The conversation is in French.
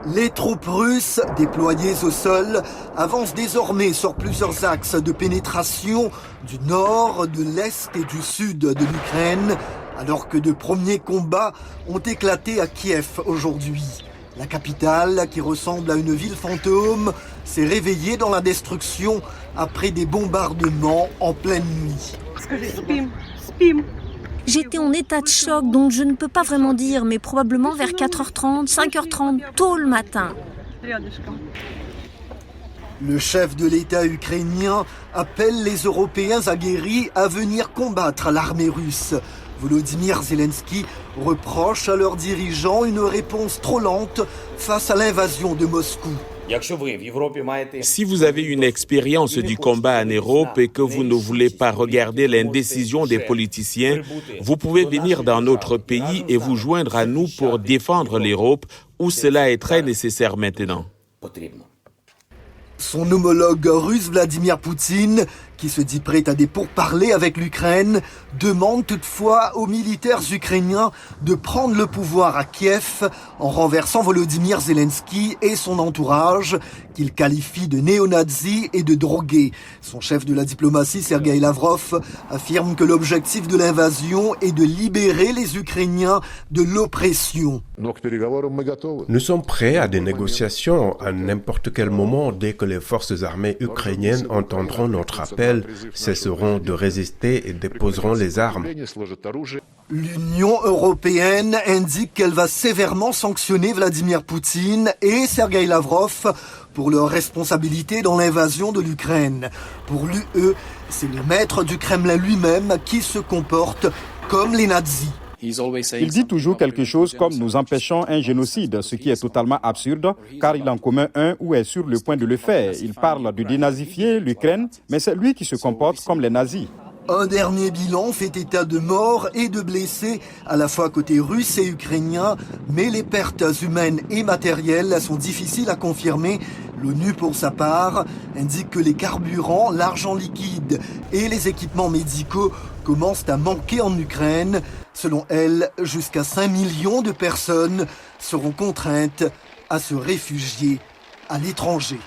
Les troupes russes, déployées au sol, avancent désormais sur plusieurs axes de pénétration du nord, de l'est et du sud de l'Ukraine, alors que de premiers combats ont éclaté à Kiev aujourd'hui. La capitale, qui ressemble à une ville fantôme, s'est réveillée dans la destruction après des bombardements en pleine nuit. J'étais en état de choc, donc je ne peux pas vraiment dire, mais probablement vers 4h30, 5h30, tôt le matin. Le chef de l'État ukrainien appelle les Européens aguerris à venir combattre l'armée russe. Volodymyr Zelensky reproche à leurs dirigeants une réponse trop lente face à l'invasion de Moscou. Si vous avez une expérience du combat en Europe et que vous ne voulez pas regarder l'indécision des politiciens, vous pouvez venir dans notre pays et vous joindre à nous pour défendre l'Europe où cela est très nécessaire maintenant. Son homologue russe Vladimir Poutine, qui se dit prêt à des pourparlers avec l'Ukraine, demande toutefois aux militaires ukrainiens de prendre le pouvoir à Kiev en renversant Volodymyr Zelensky et son entourage, qu'il qualifie de néo-nazis et de drogués. Son chef de la diplomatie, Sergueï Lavrov, affirme que l'objectif de l'invasion est de libérer les Ukrainiens de l'oppression. Nous sommes prêts à des négociations à n'importe quel moment dès que les forces armées ukrainiennes entendront notre appel, cesseront de résister et déposeront les armes. L'Union européenne indique qu'elle va sévèrement sanctionner Vladimir Poutine et Sergueï Lavrov pour leur responsabilité dans l'invasion de l'Ukraine. Pour l'UE, c'est le maître du Kremlin lui-même qui se comporte comme les nazis. Il dit toujours quelque chose comme « nous empêchons un génocide », ce qui est totalement absurde, car il en commet un ou est sur le point de le faire. Il parle de dénazifier l'Ukraine, mais c'est lui qui se comporte comme les nazis. Un dernier bilan fait état de morts et de blessés, à la fois côté russe et ukrainien, mais les pertes humaines et matérielles sont difficiles à confirmer. L'ONU, pour sa part, indique que les carburants, l'argent liquide et les équipements médicaux commencent à manquer en Ukraine. Selon elle, jusqu'à 5 millions de personnes seront contraintes à se réfugier à l'étranger.